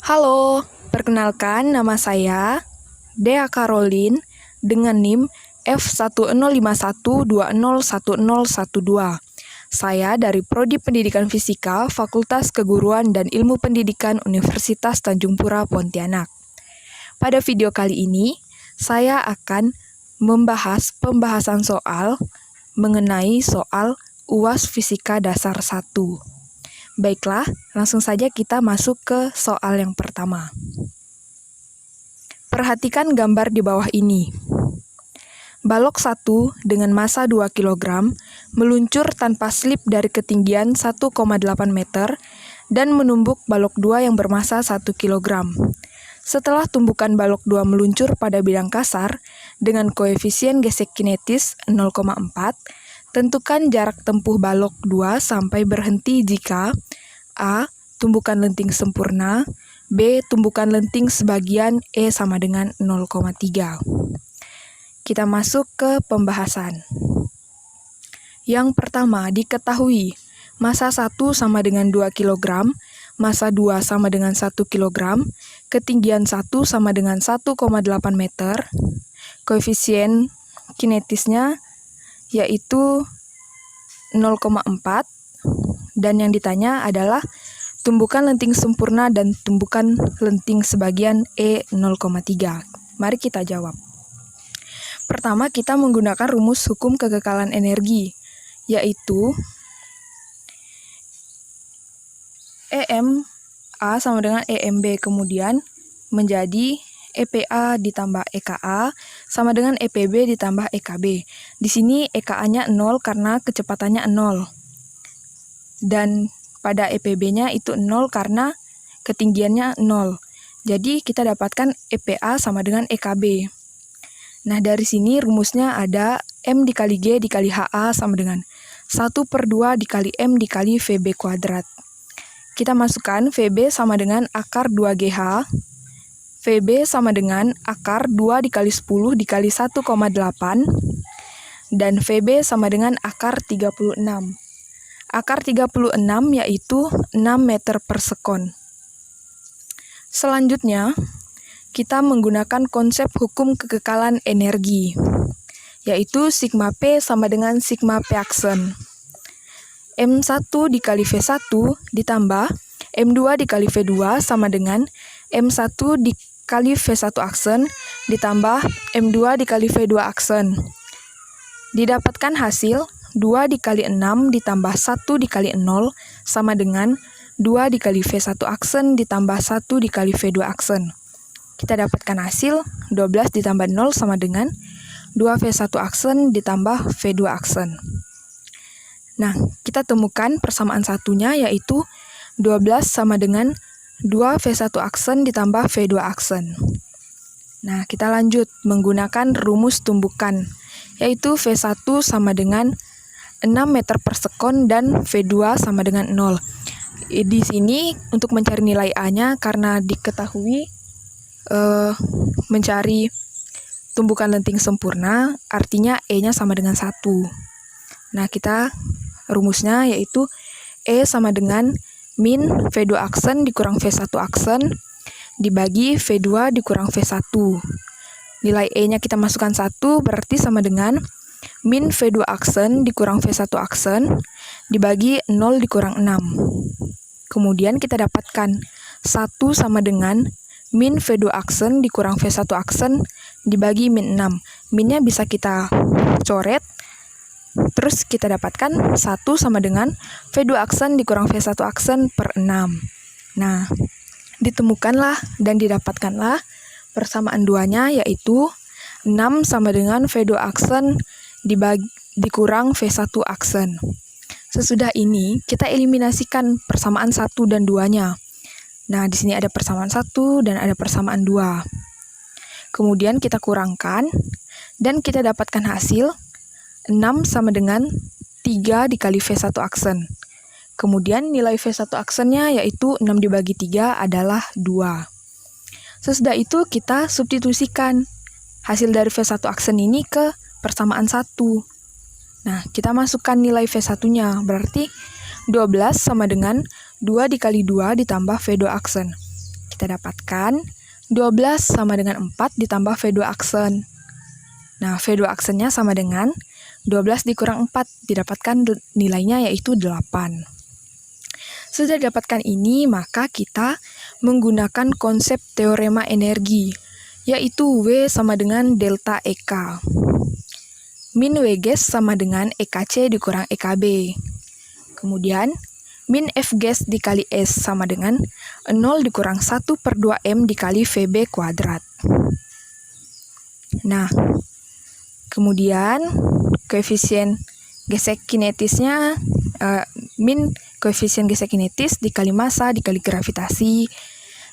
Halo, perkenalkan nama saya Dea Caroline dengan NIM F1051201012. Saya dari Prodi Pendidikan Fisika, Fakultas Keguruan dan Ilmu Pendidikan Universitas Tanjung Pura, Pontianak. Pada video kali ini, saya akan membahas pembahasan soal mengenai soal UAS Fisika Dasar 1. Baiklah, langsung saja kita masuk ke soal yang pertama. Perhatikan gambar di bawah ini. Balok 1 dengan massa 2 kg meluncur tanpa slip dari ketinggian 1,8 meter dan menumbuk balok 2 yang bermassa 1 kg. Setelah tumbukan balok 2 meluncur pada bidang kasar dengan koefisien gesek kinetis 0,4, tentukan jarak tempuh balok 2 sampai berhenti jika A. Tumbukan lenting sempurna, B. Tumbukan lenting sebagian E sama dengan 0,3. Kita masuk ke pembahasan. Yang pertama, diketahui massa 1 sama dengan 2 kg, massa 2 sama dengan 1 kg, ketinggian 1 sama dengan 1,8 meter, koefisien kinetisnya yaitu 0,4, dan yang ditanya adalah tumbukan lenting sempurna dan tumbukan lenting sebagian E 0,3. Mari kita jawab. Pertama, kita menggunakan rumus hukum kekekalan energi, yaitu EMA sama dengan EMB, kemudian menjadi EPA ditambah EKA sama dengan EPB ditambah EKB. Di sini EKA-nya 0 karena kecepatannya 0. Dan pada EPB-nya itu 0 karena ketinggiannya 0. Jadi kita dapatkan EPA sama dengan EKB. Nah, dari sini rumusnya ada M dikali G dikali HA sama dengan 1/2 dikali M dikali VB kuadrat. Kita masukkan VB sama dengan akar 2GH, VB sama dengan akar 2 dikali 10 dikali 1,8, dan VB sama dengan akar 36. Akar 36 yaitu 6 meter per sekon. Selanjutnya, kita menggunakan konsep hukum kekekalan energi, yaitu sigma P sama dengan sigma P aksen. M1 dikali V1 ditambah M2 dikali V2 sama dengan M1 dikali V1 aksen ditambah M2 dikali V2 aksen. Didapatkan hasil 2 dikali 6 ditambah 1 dikali 0 sama dengan 2 dikali V1 aksen ditambah 1 dikali V2 aksen. Kita dapatkan hasil 12 ditambah 0 sama dengan 2V1 aksen ditambah V2 aksen. Nah, kita temukan persamaan satunya yaitu 12 sama dengan 2V1 aksen ditambah V2 aksen. Nah, kita lanjut menggunakan rumus tumbukan, yaitu V1 sama dengan 6 meter per sekon dan V2 sama dengan 0. Di sini untuk mencari nilai A-nya karena diketahui mencari tumbukan lenting sempurna, artinya E-nya sama dengan 1. Nah, kita rumusnya yaitu E sama dengan min V2 aksen dikurang V1 aksen dibagi V2 dikurang V1. Nilai E-nya kita masukkan 1, berarti sama dengan min V2 aksen dikurang V1 aksen dibagi 0 dikurang 6. Kemudian kita dapatkan 1 sama dengan min V2 aksen dikurang V1 aksen dibagi min 6. Minnya bisa kita coret, terus kita dapatkan 1 sama dengan V2 aksen dikurang V1 aksen per 6. Nah, ditemukanlah dan didapatkanlah persamaan duanya, yaitu 6 sama dengan V2 aksen dikurang V1 aksen. Sesudah ini, kita eliminasikan persamaan 1 dan 2-nya. Nah, di sini ada persamaan 1 dan ada persamaan 2. Kemudian kita kurangkan, dan kita dapatkan hasil 6 sama dengan 3 dikali V1 aksen. Kemudian nilai V1 aksennya yaitu 6 dibagi 3 adalah 2. Sesudah itu kita substitusikan hasil dari V1 aksen ini ke persamaan 1. Nah, kita masukkan nilai V1-nya, berarti 12 sama dengan 2 dikali 2 ditambah V2 aksen. kita dapatkan 12 sama dengan 4 ditambah V2 aksen. Nah, V2 aksennya sama dengan 12 dikurang 4, didapatkan nilainya yaitu 8. Sudah didapatkan ini, maka kita menggunakan konsep teorema energi, yaitu W sama dengan delta EK. Min W gas sama dengan EKC dikurang EKB. Kemudian, min F gas dikali S sama dengan 0 dikurang 1/2M dikali VB kuadrat. Nah, kemudian koefisien gesek kinetisnya, min koefisien gesek kinetis dikali massa dikali gravitasi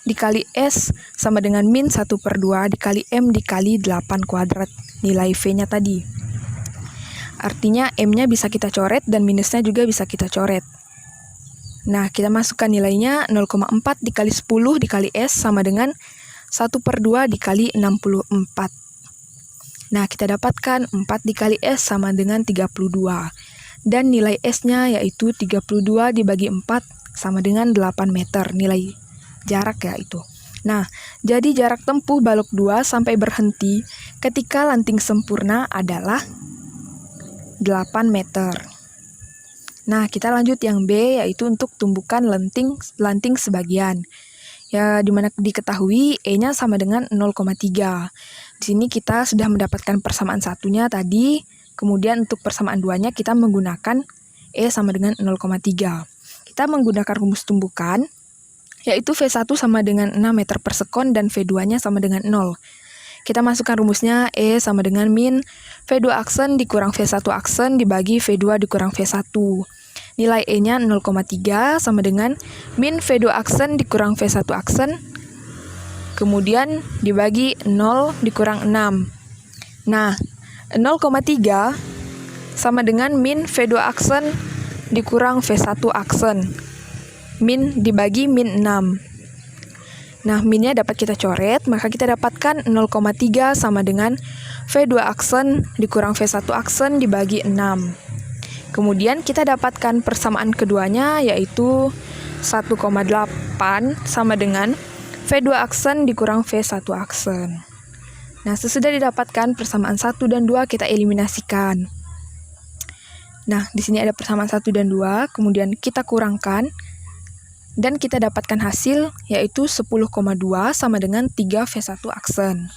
dikali S sama dengan min 1/2 dikali M dikali 8 kuadrat, nilai V-nya tadi. Artinya M-nya bisa kita coret dan minusnya juga bisa kita coret. Nah, kita masukkan nilainya 0,4 dikali 10 dikali S sama dengan 1/2 dikali 64. Nah, kita dapatkan 4 dikali S sama dengan 32. Dan nilai S-nya yaitu 32 dibagi 4 sama dengan 8 meter, nilai jarak ya itu. Nah, jadi jarak tempuh balok 2 sampai berhenti ketika lanting sempurna adalah 8 meter. Nah, kita lanjut yang B, yaitu untuk tumbukan lanting sebagian. Ya, dimana diketahui E-nya sama dengan 0,3. Di sini kita sudah mendapatkan persamaan satunya tadi, kemudian untuk persamaan duanya kita menggunakan E sama dengan 0,3. Kita menggunakan rumus tumbukan, yaitu V1 sama dengan 6 meter per sekon dan V2-nya sama dengan 0. Kita masukkan rumusnya E sama dengan min V2 aksen dikurang V1 aksen dibagi V2 dikurang V1. Nilai E-nya 0,3 sama dengan min V2 aksen dikurang V1 aksen, kemudian dibagi 0 dikurang 6. Nah, 0,3 sama dengan min V2 aksen dikurang V1 aksen. Min dibagi min 6. Nah, minnya dapat kita coret, maka kita dapatkan 0,3 sama dengan V2 aksen dikurang V1 aksen dibagi 6. Kemudian kita dapatkan persamaan keduanya, yaitu 1,8 sama dengan V2 aksen dikurang V1 aksen. Nah, sesudah didapatkan persamaan 1 dan 2, kita eliminasikan. Nah, di sini ada persamaan 1 dan 2, kemudian kita kurangkan, dan kita dapatkan hasil, yaitu 10,2 sama dengan 3 V1 aksen.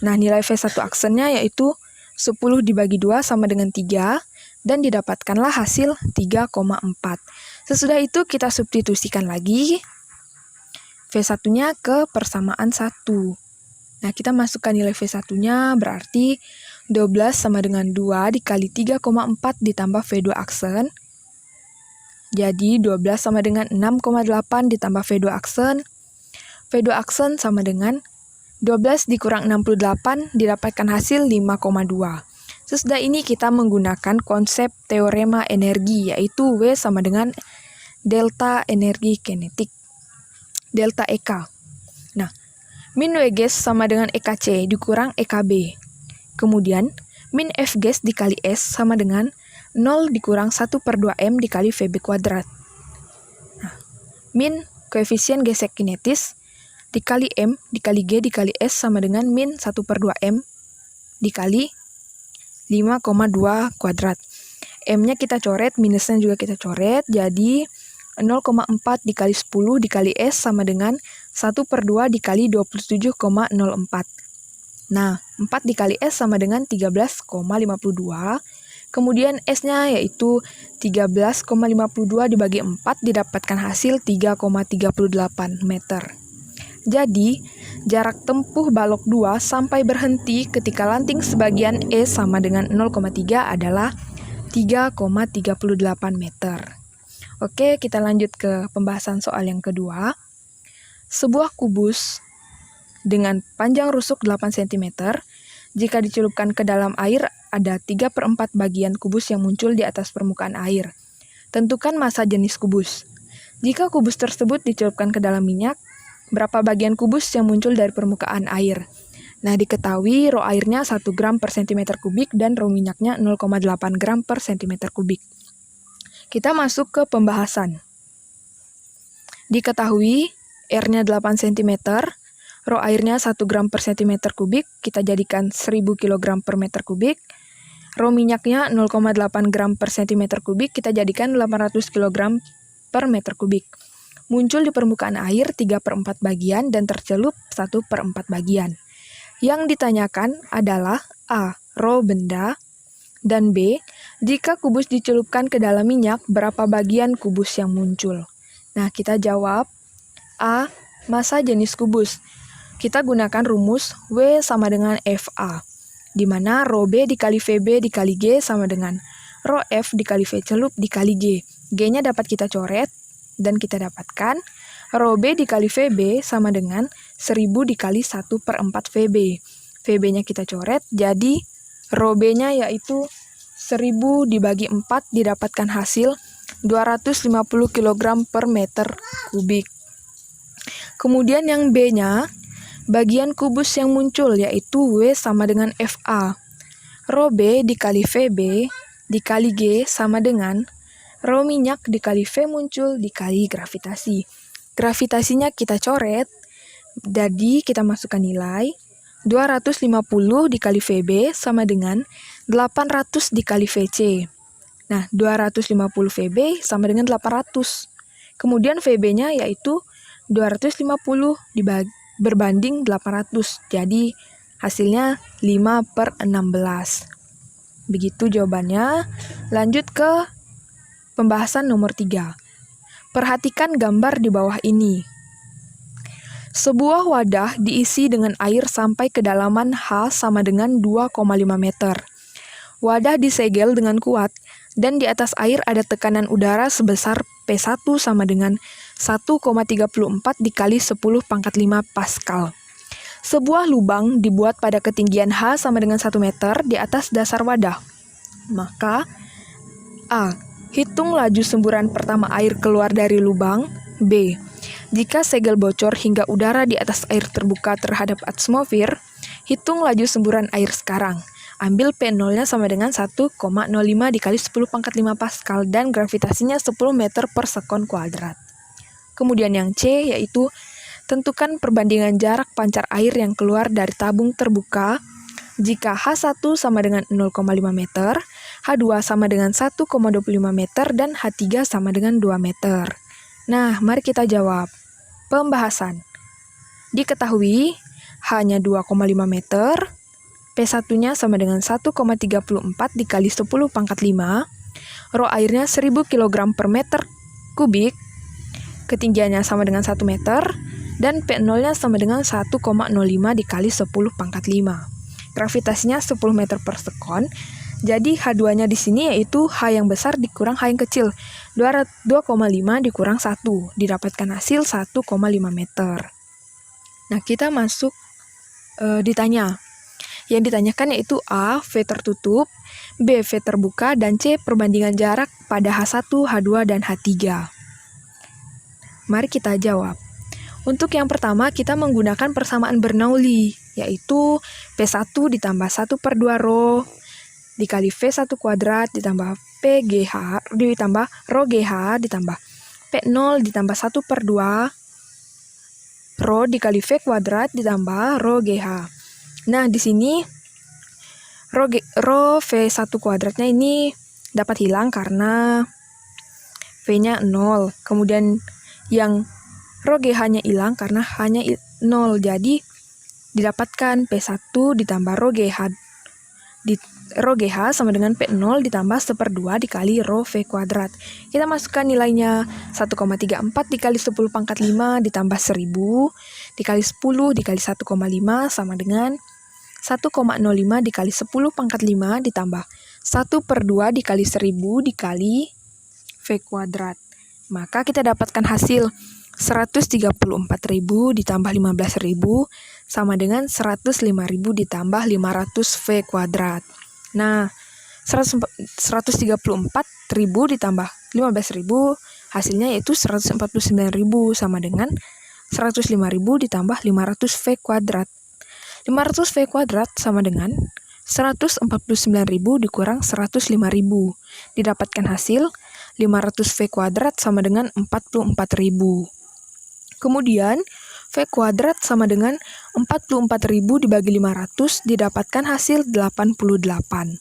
Nah, nilai V1 aksennya yaitu 10 dibagi 2 sama dengan 3, dan didapatkanlah hasil 3,4. Sesudah itu kita substitusikan lagi V1-nya ke persamaan 1. Nah, kita masukkan nilai V1-nya berarti 12 sama dengan 2 dikali 3,4 ditambah V2 aksen. Jadi 12 sama dengan 6,8 ditambah V2 aksen. V2 aksen sama dengan 12 dikurang 68 didapatkan hasil 5,2. Sesudah ini kita menggunakan konsep teorema energi, yaitu W sama dengan delta energi kinetik, delta EK. Nah, min W gas sama dengan EKC dikurang EKB. Kemudian, min F gas dikali S sama dengan 0 dikurang 1/2M dikali VB kuadrat. Nah, min koefisien gesek kinetis dikali M dikali G dikali S sama dengan min 1/2M dikali 5,2 kuadrat. M-nya kita coret, minusnya juga kita coret, jadi 0,4 dikali 10 dikali S sama dengan 1/2 dikali 27,04. Nah, 4 dikali S sama dengan 13,52. Kemudian S-nya yaitu 13,52 dibagi 4 didapatkan hasil 3,38 meter. Jadi, jarak tempuh balok 2 sampai berhenti ketika lanting sebagian E sama dengan 0,3 adalah 3,38 meter. Oke, kita lanjut ke pembahasan soal yang kedua. Sebuah kubus dengan panjang rusuk 8 cm, jika dicelupkan ke dalam air, ada 3/4 bagian kubus yang muncul di atas permukaan air. Tentukan massa jenis kubus. Jika kubus tersebut dicelupkan ke dalam minyak, berapa bagian kubus yang muncul dari permukaan air? Nah, diketahui rho airnya 1 gram per cm kubik dan rho minyaknya 0,8 gram per cm kubik. Kita masuk ke pembahasan. Diketahui R-nya 8 cm, rho airnya 1 gram per cm kubik, kita jadikan 1000 kg per meter kubik. Rho minyaknya 0,8 gram per cm kubik, kita jadikan 800 kg per meter kubik. Muncul di permukaan air 3/4 bagian dan tercelup 1/4 bagian. Yang ditanyakan adalah A. Rho benda, dan B. Jika kubus dicelupkan ke dalam minyak, berapa bagian kubus yang muncul? Nah, kita jawab A. Massa jenis kubus. Kita gunakan rumus W sama dengan FA, di mana rho B dikali VB dikali G sama dengan rho F dikali V celup dikali G. G-nya dapat kita coret, dan kita dapatkan rho B dikali VB sama dengan 1000 dikali 1/4 VB. VB-nya kita coret, jadi rho B-nya yaitu 1000 dibagi 4 didapatkan hasil 250 kg per meter kubik. Kemudian yang B-nya, bagian kubus yang muncul yaitu W sama dengan FA. Rho B dikali VB dikali G sama dengan rho minyak dikali V muncul dikali gravitasi. Gravitasinya kita coret, jadi kita masukkan nilai 250 dikali VB sama dengan 800 dikali VC. Nah, 250 VB sama dengan 800. Kemudian VB-nya yaitu 250 berbanding 800. Jadi hasilnya 5/16. Begitu jawabannya. Lanjut ke pembahasan nomor 3. Perhatikan gambar di bawah ini. Sebuah wadah diisi dengan air sampai kedalaman H sama dengan 2,5 meter. Wadah disegel dengan kuat, dan di atas air ada tekanan udara sebesar P1 sama dengan 1,34 dikali 10⁵ Pascal. Sebuah lubang dibuat pada ketinggian H sama dengan 1 meter di atas dasar wadah. Maka A. Hitung laju semburan pertama air keluar dari lubang. B. Jika segel bocor hingga udara di atas air terbuka terhadap atmosfer, hitung laju semburan air sekarang. Ambil P0-nya sama dengan 1,05 dikali 10⁵ Pascal dan gravitasinya 10 meter per sekon kuadrat. Kemudian yang C yaitu tentukan perbandingan jarak pancar air yang keluar dari tabung terbuka jika H1 sama dengan 0,5 meter, H2 sama dengan 1,25 meter, dan H3 sama dengan 2 meter. Nah, mari kita jawab. Pembahasan. Diketahui H-nya 2,5 meter, P1-nya sama dengan 1,34 dikali 10⁵, rho airnya 1000 kg per meter kubik, ketinggiannya sama dengan 1 meter, dan P0-nya sama dengan 1,05 dikali 10⁵. Gravitasinya 10 meter per sekon, jadi H2-nya di sini yaitu H yang besar dikurang H yang kecil. 2,5 dikurang 1, didapatkan hasil 1,5 meter. Nah, kita masuk ditanya. Yang ditanyakan yaitu A. V tertutup, B. V terbuka, dan C. Perbandingan jarak pada H1, H2, dan H3. Mari kita jawab. Untuk yang pertama, kita menggunakan persamaan Bernoulli, yaitu P1 ditambah 1/2 rho dikali V1 kuadrat ditambah PGH ditambah rho GH ditambah P0 ditambah 1/2 rho dikali V kuadrat ditambah rho GH. Nah, di sini rho V1 kuadratnya ini dapat hilang karena V-nya 0. Kemudian yang rho GH-nya hilang karena H-nya 0. Jadi didapatkan P1 ditambah rho GH sama dengan P0 ditambah 1/2 dikali rho V kuadrat. Kita masukkan nilainya 1,34 dikali 10⁵ ditambah 1000 dikali 10 dikali 1,5 sama dengan 1,05 dikali 10⁵ ditambah 1/2 dikali 1000 dikali V kuadrat. Maka kita dapatkan hasil 134.000 ditambah 15.000 sama dengan 105.000 ditambah 500 V kuadrat. Nah, 134.000 ditambah 15.000 hasilnya yaitu 149.000 sama dengan 105.000 ditambah 500 V kuadrat. 500 V kuadrat sama dengan 149.000 dikurang 105.000. Didapatkan hasil 500 V kuadrat sama dengan 44.000. Kemudian, V kuadrat sama dengan 44.000 dibagi 500 didapatkan hasil 88.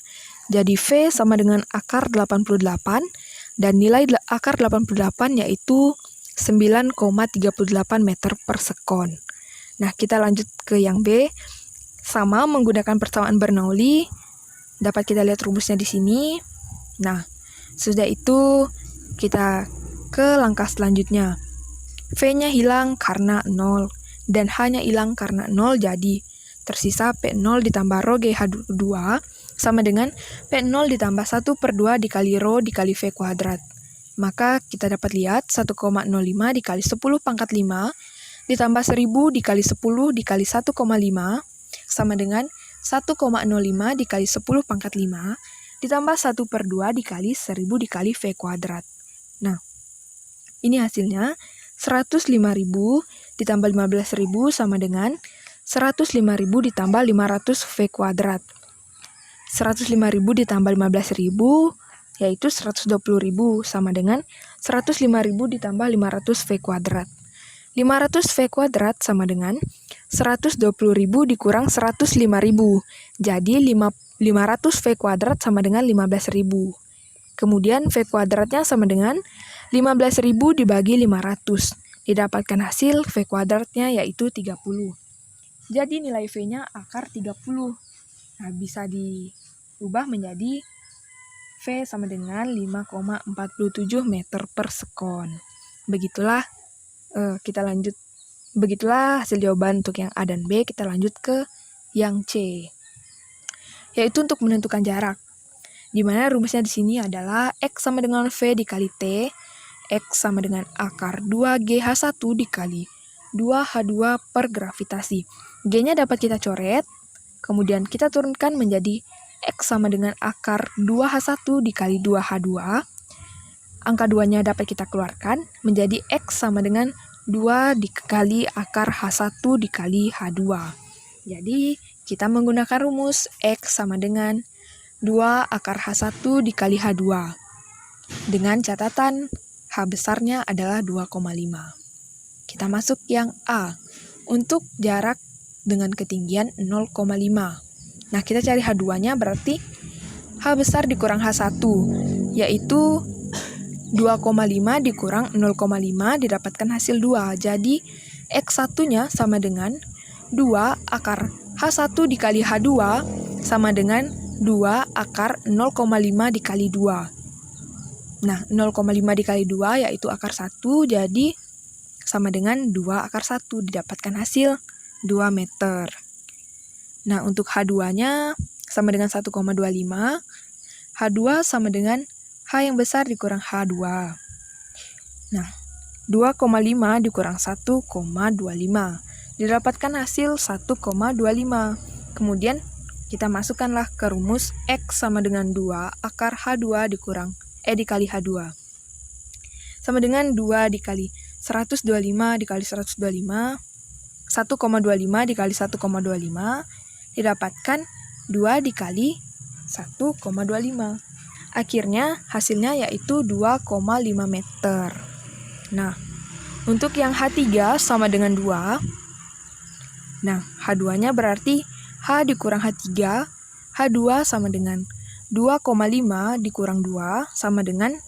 Jadi V sama dengan akar 88 dan nilai akar 88 yaitu 9,38 meter per sekon. Nah, kita lanjut ke yang B. Sama menggunakan persamaan Bernoulli. Dapat kita lihat rumusnya di sini. Nah, sudah itu kita ke langkah selanjutnya. V-nya hilang karena 0 dan H-nya hilang karena 0, jadi tersisa P0 ditambah rho GH2 sama dengan P0 ditambah 1/2 dikali rho dikali V kuadrat. Maka kita dapat lihat 1,05 dikali 10 pangkat 5 ditambah 1000 dikali 10 dikali 1,5 sama dengan 1,05 dikali 10 pangkat 5 ditambah 1/2 dikali 1000 dikali V kuadrat. Nah, ini hasilnya 105.000 ditambah 15.000 sama dengan 105.000 ditambah 500 V kuadrat. 105.000 ditambah 15.000 yaitu 120.000 sama dengan 105.000 ditambah 500 V kuadrat. 500 V kuadrat sama dengan 120.000 dikurang 105.000. Jadi 500 V kuadrat sama dengan 15.000. Kemudian V kuadratnya sama dengan 15.000 dibagi 500. Didapatkan hasil V kuadratnya yaitu 30. Jadi nilai V-nya akar 30. Nah, bisa diubah menjadi V sama dengan 5,47 meter per sekon. Begitulah Begitulah hasil jawaban untuk yang A dan B. Kita lanjut ke yang C, yaitu untuk menentukan jarak. Di mana rumusnya di sini adalah X sama dengan V dikali T, X sama dengan akar 2GH1 dikali 2H2 per gravitasi. G-nya dapat kita coret, kemudian kita turunkan menjadi X sama dengan akar 2H1 dikali 2H2. Angka 2-nya dapat kita keluarkan menjadi X sama dengan 2 dikali akar H1 dikali H2. Jadi, kita menggunakan rumus X sama dengan 2 akar H1 dikali H2. Dengan catatan H besarnya adalah 2,5. Kita masuk yang A. Untuk jarak dengan ketinggian 0,5. Nah, kita cari H2-nya berarti H besar dikurang H1, yaitu 2,5 dikurang 0,5 didapatkan hasil 2. Jadi, X1-nya sama dengan 2 akar H1 dikali H2 sama dengan 2 akar 0,5 dikali 2. Nah, 0,5 dikali 2 yaitu akar 1, jadi sama dengan 2 akar 1. Didapatkan hasil 2 meter. Nah, untuk H2-nya sama dengan 1,25. H2 sama dengan H yang besar dikurang H2. Nah, 2,5 dikurang 1,25. Didapatkan hasil 1,25. Kemudian, kita masukkanlah ke rumus X sama dengan 2 akar H2 dikali H2. Sama dengan 2 dikali 125 dikali 125. 1,25 dikali 1,25. Didapatkan 2 dikali 1,25. Akhirnya hasilnya yaitu 2,5 meter. Nah, untuk yang H3 sama dengan 2. Nah, H2-nya berarti H dikurang H3. H2 sama dengan 2,5 dikurang 2 sama dengan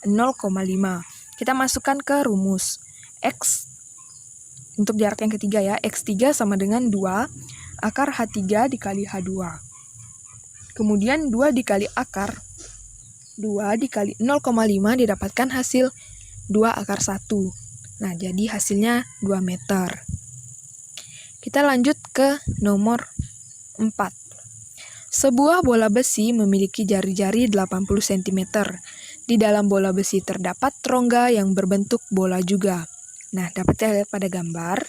0,5. Kita masukkan ke rumus X. Untuk jarak yang ketiga ya, X3 sama dengan 2 akar H3 dikali H2. Kemudian 2 dikali akar 2 dikali 0,5 didapatkan hasil 2 akar 1. Nah, jadi hasilnya 2 meter. Kita lanjut ke nomor 4. Sebuah bola besi memiliki jari-jari 80 cm. Di dalam bola besi terdapat rongga yang berbentuk bola juga. Nah, dapat kita lihat pada gambar.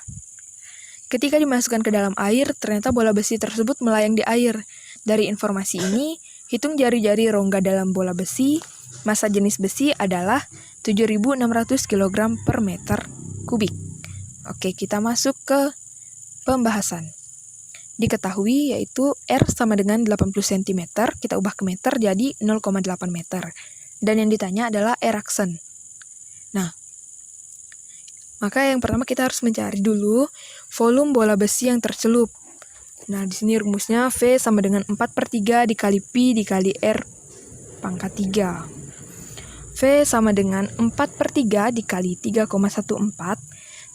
Ketika dimasukkan ke dalam air, ternyata bola besi tersebut melayang di air. Dari informasi ini, hitung jari-jari rongga dalam bola besi. Massa jenis besi adalah 7.600 kg per meter kubik. Oke, kita masuk ke pembahasan. Diketahui yaitu R sama dengan 80 cm. Kita ubah ke meter jadi 0,8 meter. Dan yang ditanya adalah Erikson. Nah, Maka yang pertama kita harus mencari dulu volume bola besi yang tercelup. Nah, di sini rumusnya V sama dengan 4/3 dikali Pi dikali R pangkat 3. V sama dengan 4/3 dikali 3,14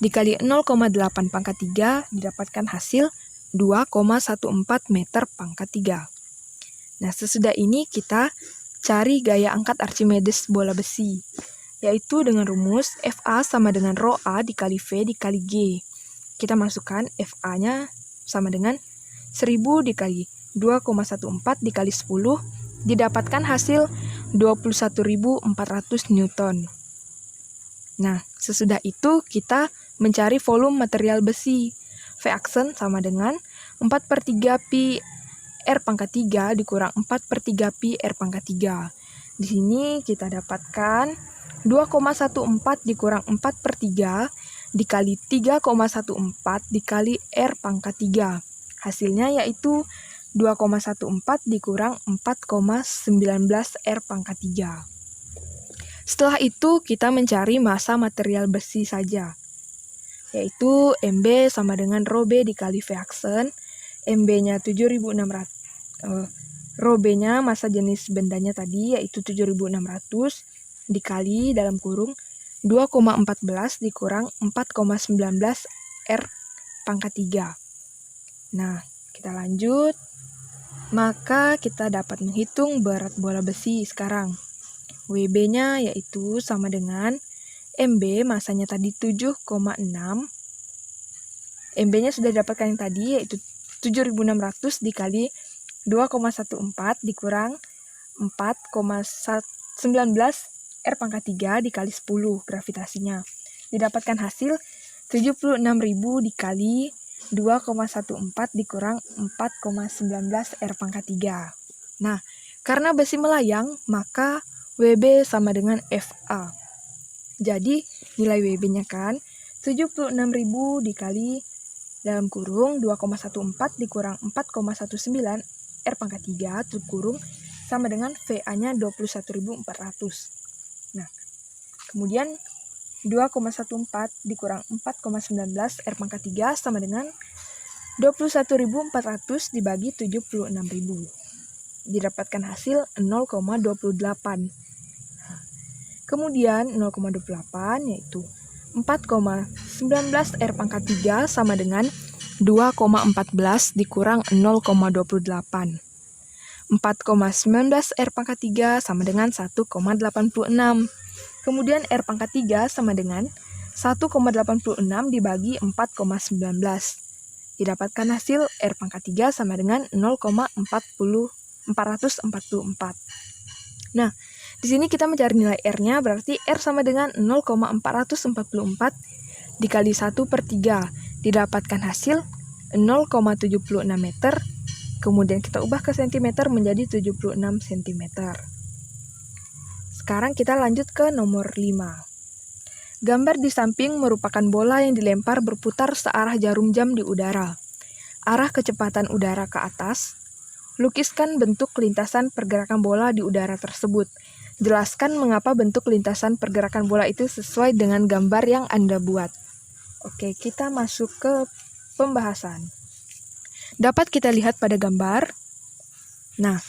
dikali 0,8 pangkat 3 didapatkan hasil 2,14 meter pangkat 3. Nah, sesudah ini kita cari gaya angkat Archimedes bola besi, yaitu dengan rumus FA sama dengan rho A dikali V dikali G. Kita masukkan FA-nya sama dengan 1000 dikali 2,14 dikali 10 didapatkan hasil 21.400 Newton. Nah, sesudah itu kita mencari volume material besi. V aksen sama dengan 4/3 Pi R pangkat 3 dikurang 4/3 Pi R pangkat 3. Di sini kita dapatkan 2,14 dikurang 4/3 dikali 3,14 dikali R pangkat 3. Hasilnya yaitu 2,14 dikurang 4,19 R pangkat 3. Setelah itu kita mencari massa material besi saja, yaitu MB sama dengan rho B dikali V aksen. MB-nya 7.600, rho B-nya massa jenis bendanya tadi yaitu 7.600 dikali dalam kurung 2,14 dikurang 4,19 R pangkat 3. Nah, kita lanjut. Maka kita dapat menghitung berat bola besi sekarang. WB-nya yaitu sama dengan MB, masanya tadi 7,6. MB-nya sudah didapatkan yang tadi yaitu 7.600 dikali 2,14 dikurang 4,19 R pangkat 3 dikali 10 gravitasinya. Didapatkan hasil 76.000 dikali 2,14 dikurang 4,19 R pangkat 3. Nah, karena besi melayang, maka WB sama dengan FA. Jadi, nilai WB-nya kan 76.000 dikali dalam kurung 2,14 dikurang 4,19 R pangkat 3 tutup kurung sama dengan VA-nya 21.400. Nah, kemudian 2,14 dikurang 4,19 R pangkat 3 sama dengan 21.400 dibagi 76.000. Didapatkan hasil 0,28. Kemudian 0,28 yaitu 4,19 R pangkat 3 sama dengan 2,14 dikurang 0,28. 4,19 R pangkat 3 sama dengan 1,86. Kemudian R pangkat 3 sama dengan 1,86 dibagi 4,19. Didapatkan hasil R pangkat 3 sama dengan 0,444. Nah, di sini kita mencari nilai R-nya, berarti R sama dengan 0,444 dikali 1/3. Didapatkan hasil 0,76 meter. Kemudian kita ubah ke cm menjadi 76 cm. Sekarang kita lanjut ke nomor 5. Gambar di samping merupakan bola yang dilempar berputar searah jarum jam di udara. Arah kecepatan udara ke atas. Lukiskan bentuk lintasan pergerakan bola di udara tersebut. Jelaskan mengapa bentuk lintasan pergerakan bola itu sesuai dengan gambar yang Anda buat. Oke, kita masuk ke pembahasan. Dapat kita lihat pada gambar. Nah,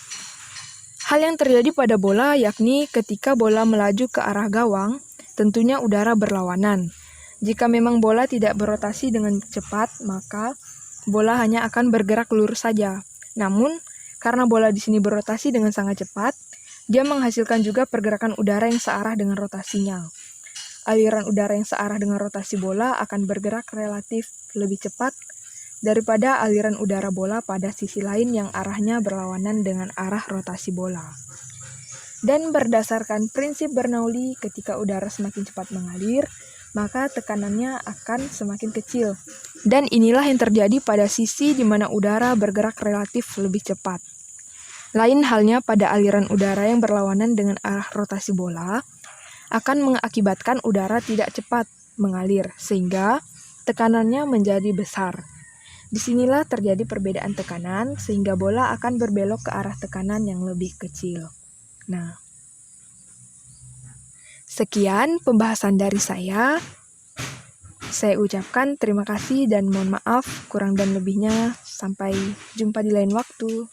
hal yang terjadi pada bola yakni ketika bola melaju ke arah gawang, tentunya udara berlawanan. Jika memang bola tidak berotasi dengan cepat, maka bola hanya akan bergerak lurus saja. Namun, karena bola di sini berotasi dengan sangat cepat, dia menghasilkan juga pergerakan udara yang searah dengan rotasinya. Aliran udara yang searah dengan rotasi bola akan bergerak relatif lebih cepat daripada aliran udara bola pada sisi lain yang arahnya berlawanan dengan arah rotasi bola. Dan berdasarkan prinsip Bernoulli, ketika udara semakin cepat mengalir, maka tekanannya akan semakin kecil. Dan inilah yang terjadi pada sisi di mana udara bergerak relatif lebih cepat. Lain halnya pada aliran udara yang berlawanan dengan arah rotasi bola, akan mengakibatkan udara tidak cepat mengalir, sehingga tekanannya menjadi besar. Disinilah terjadi perbedaan tekanan, sehingga bola akan berbelok ke arah tekanan yang lebih kecil. Nah, sekian pembahasan dari saya. Saya ucapkan terima kasih dan mohon maaf kurang dan lebihnya. Sampai jumpa di lain waktu.